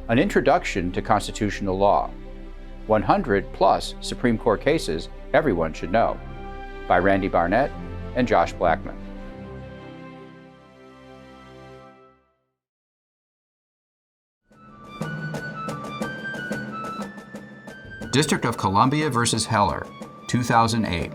An Introduction to Constitutional Law, 100 plus Supreme Court cases everyone should know, by Randy Barnett and Josh Blackman. District of Columbia versus Heller, 2008.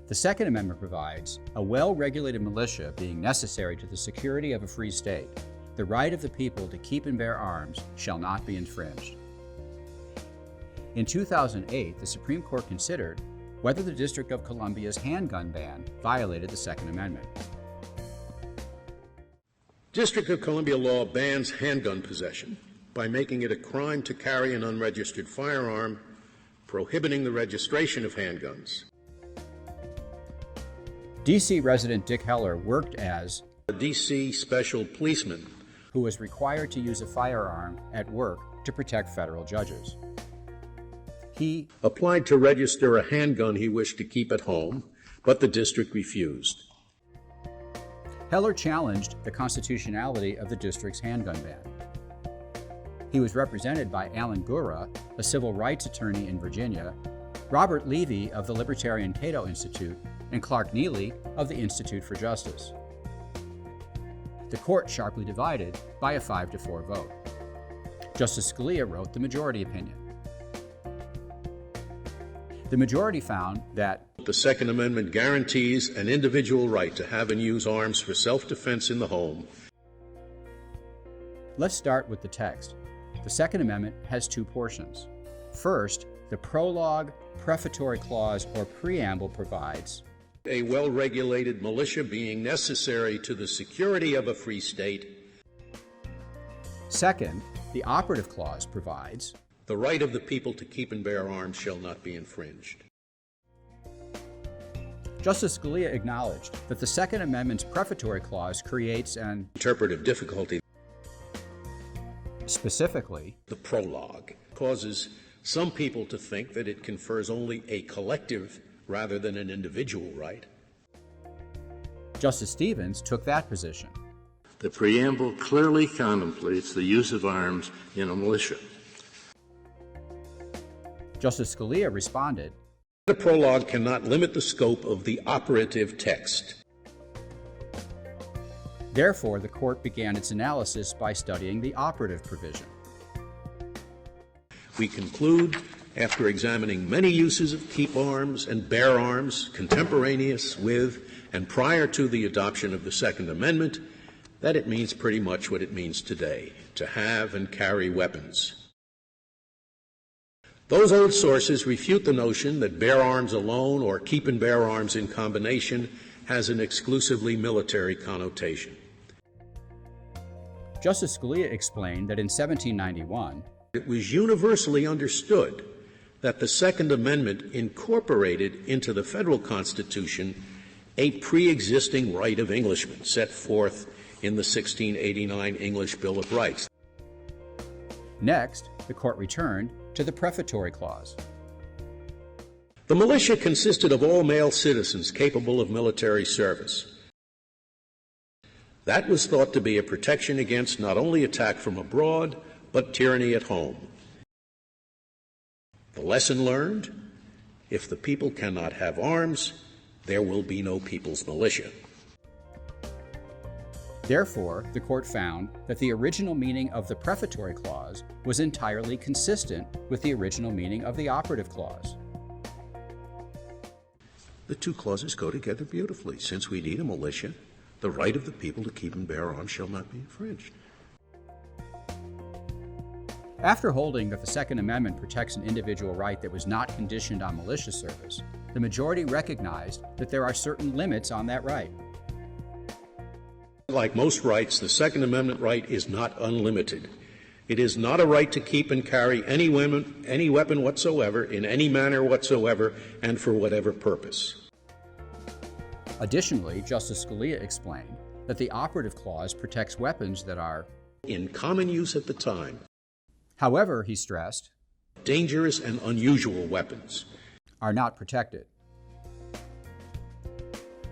The Second Amendment provides a well-regulated militia being necessary to the security of a free state. The right of the people to keep and bear arms shall not be infringed. In 2008, the Supreme Court considered whether the District of Columbia's handgun ban violated the Second Amendment. District of Columbia law bans handgun possession by making it a crime to carry an unregistered firearm, prohibiting the registration of handguns. D.C. resident Dick Heller worked as a D.C. special policeman who was required to use a firearm at work to protect federal judges. He applied to register a handgun he wished to keep at home, but the district refused. Heller challenged the constitutionality of the district's handgun ban. He was represented by Alan Gura, a civil rights attorney in Virginia, Robert Levy of the Libertarian Cato Institute, and Clark Neely of the Institute for Justice. The court sharply divided by a 5-4 vote. Justice Scalia wrote the majority opinion. The majority found that the Second Amendment guarantees an individual right to have and use arms for self-defense in the home. Let's start with the text. The Second Amendment has two portions. First, the prologue, prefatory clause, or preamble provides a well-regulated militia being necessary to the security of a free state. Second, the operative clause provides the right of the people to keep and bear arms shall not be infringed. Justice Scalia acknowledged that the Second Amendment's prefatory clause creates an interpretive difficulty. Specifically, the prologue causes some people to think that it confers only a collective rather than an individual right. Justice Stevens took that position. The preamble clearly contemplates the use of arms in a militia. Justice Scalia responded, the prologue cannot limit the scope of the operative text. Therefore, the court began its analysis by studying the operative provision. We conclude, after examining many uses of keep arms and bear arms contemporaneous with and prior to the adoption of the Second Amendment, that it means pretty much what it means today, to have and carry weapons. Those old sources refute the notion that bear arms alone or keep and bear arms in combination has an exclusively military connotation. Justice Scalia explained that in 1791, it was universally understood that the Second Amendment incorporated into the federal Constitution a pre-existing right of Englishmen set forth in the 1689 English Bill of Rights. Next, the court returned to the prefatory clause. The militia consisted of all male citizens capable of military service. That was thought to be a protection against not only attack from abroad, but tyranny at home. The lesson learned, if the people cannot have arms, there will be no people's militia. Therefore, the court found that the original meaning of the prefatory clause was entirely consistent with the original meaning of the operative clause. The two clauses go together beautifully. Since we need a militia, the right of the people to keep and bear arms shall not be infringed. After holding that the Second Amendment protects an individual right that was not conditioned on militia service, the majority recognized that there are certain limits on that right. Like most rights, the Second Amendment right is not unlimited. It is not a right to keep and carry any weapon whatsoever, in any manner whatsoever, and for whatever purpose. Additionally, Justice Scalia explained that the operative clause protects weapons that are in common use at the time. However, he stressed, dangerous and unusual weapons are not protected.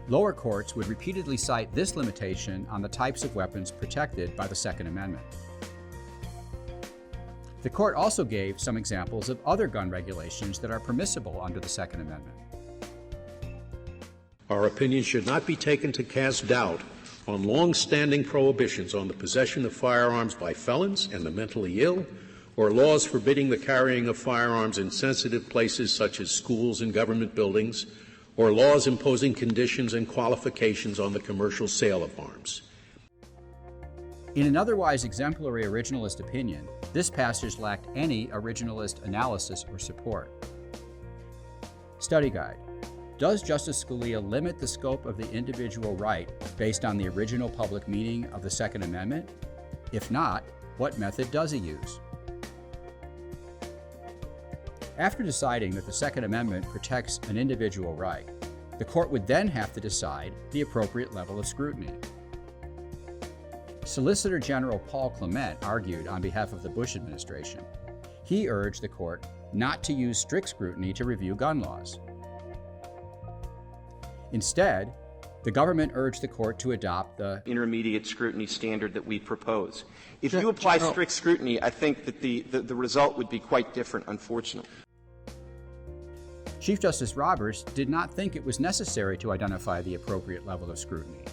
Lower courts would repeatedly cite this limitation on the types of weapons protected by the Second Amendment. The court also gave some examples of other gun regulations that are permissible under the Second Amendment. Our opinion should not be taken to cast doubt on long-standing prohibitions on the possession of firearms by felons and the mentally ill, or laws forbidding the carrying of firearms in sensitive places such as schools and government buildings, or laws imposing conditions and qualifications on the commercial sale of arms. In an otherwise exemplary originalist opinion, this passage lacked any originalist analysis or support. Study guide. Does Justice Scalia limit the scope of the individual right based on the original public meaning of the Second Amendment? If not, what method does he use? After deciding that the Second Amendment protects an individual right, the court would then have to decide the appropriate level of scrutiny. Solicitor General Paul Clement argued on behalf of the Bush administration. He urged the court not to use strict scrutiny to review gun laws. Instead, the government urged the court to adopt the intermediate scrutiny standard that we propose. If you apply strict scrutiny, I think that the result would be quite different, unfortunately. Chief Justice Roberts did not think it was necessary to identify the appropriate level of scrutiny.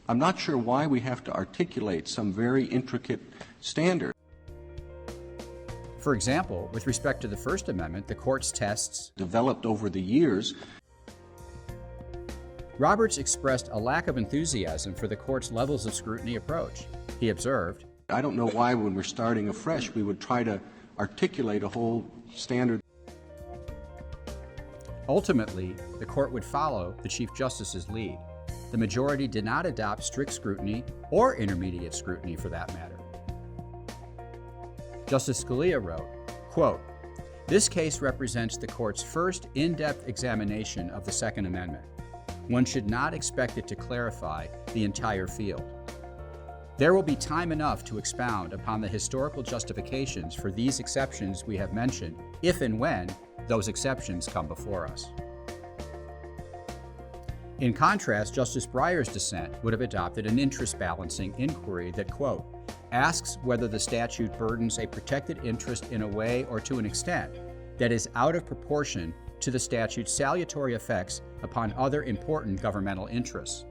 I'm not sure why we have to articulate some very intricate standard. For example, with respect to the First Amendment, the court's tests developed over the years. Roberts expressed a lack of enthusiasm for the court's levels of scrutiny approach. He observed, I don't know why when we're starting afresh we would try to articulate a whole standard. Ultimately, the court would follow the Chief Justice's lead. The majority did not adopt strict scrutiny or intermediate scrutiny for that matter. Justice Scalia wrote, quote, "This case represents the court's first in-depth examination of the Second Amendment. One should not expect it to clarify the entire field. There will be time enough to expound upon the historical justifications for these exceptions we have mentioned, if and when those exceptions come before us." In contrast, Justice Breyer's dissent would have adopted an interest-balancing inquiry that, quote, "asks whether the statute burdens a protected interest in a way or to an extent that is out of proportion to the statute's salutary effects upon other important governmental interests."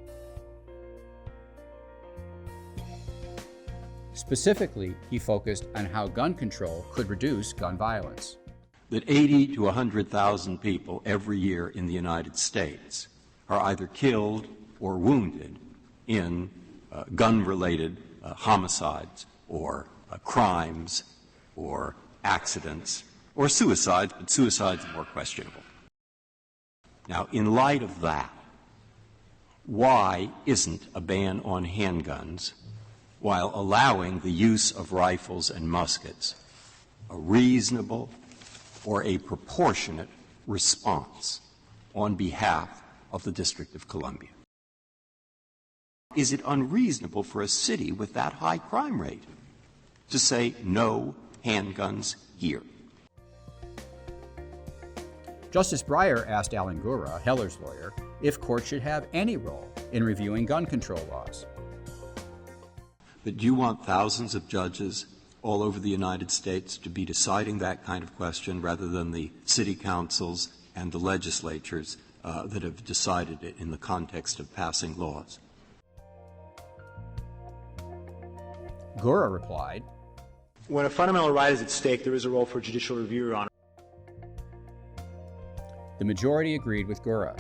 Specifically, he focused on how gun control could reduce gun violence. That 80 to 100,000 people every year in the United States are either killed or wounded in gun-related homicides or crimes or accidents or suicides, but suicides are more questionable. Now, in light of that, why isn't a ban on handguns, while allowing the use of rifles and muskets, a reasonable or a proportionate response on behalf of the District of Columbia? Is it unreasonable for a city with that high crime rate to say no handguns here? Justice Breyer asked Alan Gura, Heller's lawyer, if courts should have any role in reviewing gun control laws. But do you want thousands of judges all over the United States to be deciding that kind of question rather than the city councils and the legislatures that have decided it in the context of passing laws? Gura replied, "When a fundamental right is at stake, there is a role for judicial review, Your Honor." The majority agreed with Gura.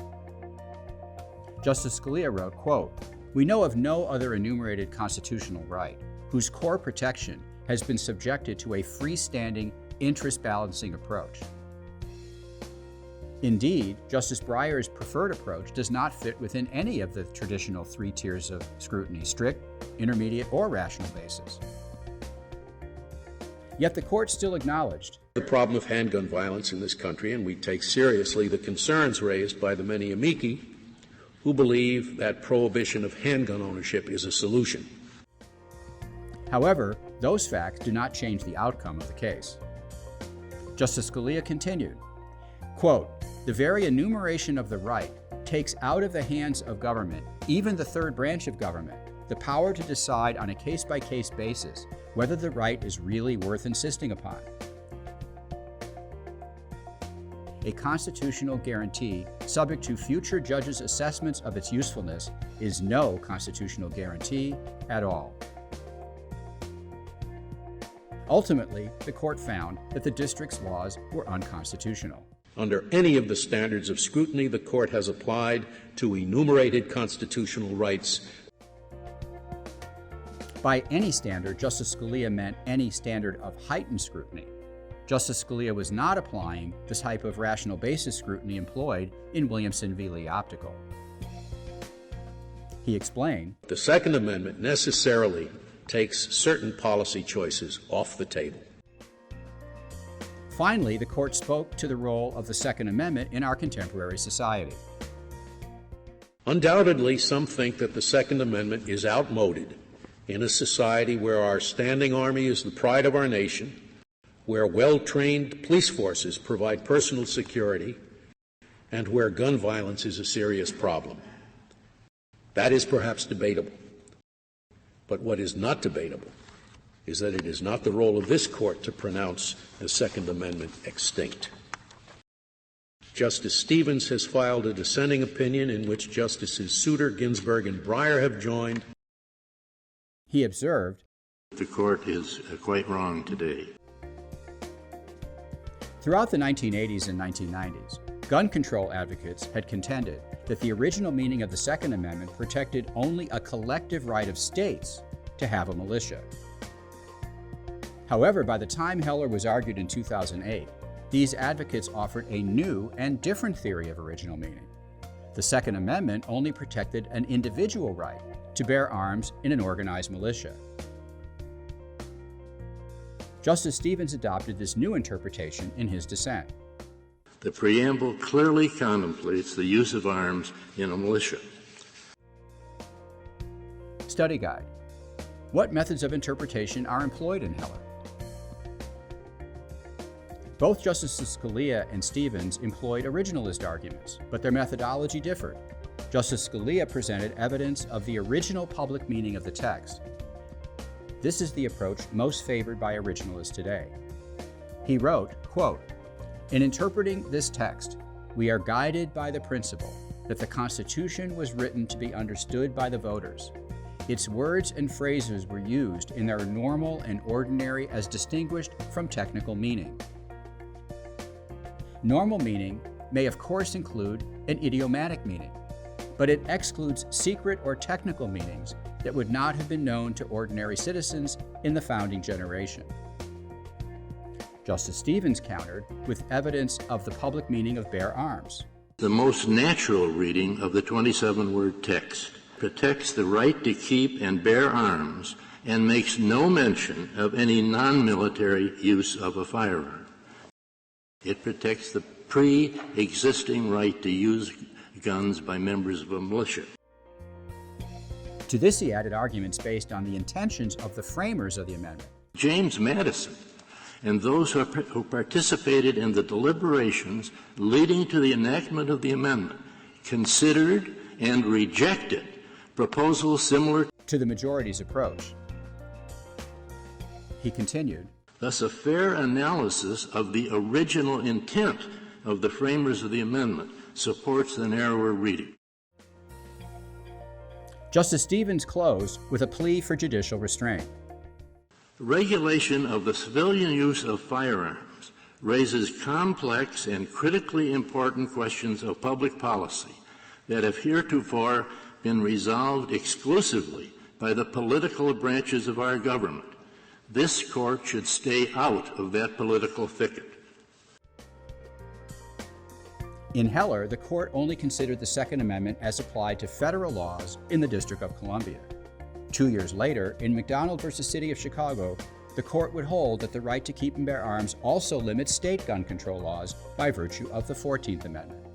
Justice Scalia wrote, quote, "We know of no other enumerated constitutional right whose core protection has been subjected to a freestanding interest-balancing approach. Indeed, Justice Breyer's preferred approach does not fit within any of the traditional three tiers of scrutiny, strict, intermediate, or rational basis." Yet the court still acknowledged the problem of handgun violence in this country, and we take seriously the concerns raised by the many amici who believe that prohibition of handgun ownership is a solution. However, those facts do not change the outcome of the case. Justice Scalia continued, quote, "The very enumeration of the right takes out of the hands of government, even the third branch of government, the power to decide on a case-by-case basis whether the right is really worth insisting upon. A constitutional guarantee subject to future judges' assessments of its usefulness is no constitutional guarantee at all. Ultimately, the court found that the district's laws were unconstitutional. Under any of the standards of scrutiny the court has applied to enumerated constitutional rights. By any standard, Justice Scalia meant any standard of heightened scrutiny. Justice Scalia was not applying the type of rational basis scrutiny employed in Williamson v. Lee Optical. He explained, "The Second Amendment necessarily takes certain policy choices off the table." Finally, the court spoke to the role of the Second Amendment in our contemporary society. Undoubtedly, some think that the Second Amendment is outmoded in a society where our standing army is the pride of our nation, where well-trained police forces provide personal security, and where gun violence is a serious problem. That is perhaps debatable. But what is not debatable is that it is not the role of this court to pronounce the Second Amendment extinct. Justice Stevens has filed a dissenting opinion in which Justices Souter, Ginsburg, and Breyer have joined. He observed, "The court is quite wrong today." Throughout the 1980s and 1990s, gun control advocates had contended that the original meaning of the Second Amendment protected only a collective right of states to have a militia. However, by the time Heller was argued in 2008, these advocates offered a new and different theory of original meaning. The Second Amendment only protected an individual right to bear arms in an organized militia. Justice Stevens adopted this new interpretation in his dissent. The preamble clearly contemplates the use of arms in a militia. Study guide. What methods of interpretation are employed in Heller? Both Justices Scalia and Stevens employed originalist arguments, but their methodology differed. Justice Scalia presented evidence of the original public meaning of the text. This is the approach most favored by originalists today. He wrote, quote, "In interpreting this text, we are guided by the principle that the Constitution was written to be understood by the voters. Its words and phrases were used in their normal and ordinary as distinguished from technical meaning. Normal meaning may of course include an idiomatic meaning, but it excludes secret or technical meanings that would not have been known to ordinary citizens in the founding generation." Justice Stevens countered with evidence of the public meaning of bear arms. The most natural reading of the 27-word text protects the right to keep and bear arms and makes no mention of any non-military use of a firearm. It protects the pre-existing right to use guns by members of a militia. To this he added arguments based on the intentions of the framers of the amendment. James Madison and those who participated in the deliberations leading to the enactment of the amendment considered and rejected proposals similar to the majority's approach. He continued, "Thus, a fair analysis of the original intent of the framers of the amendment supports the narrower reading." Justice Stevens closed with a plea for judicial restraint. Regulation of the civilian use of firearms raises complex and critically important questions of public policy that have heretofore been resolved exclusively by the political branches of our government. This court should stay out of that political thicket. In Heller, the court only considered the Second Amendment as applied to federal laws in the District of Columbia. 2 years later, in McDonald v. City of Chicago, the court would hold that the right to keep and bear arms also limits state gun control laws by virtue of the 14th Amendment.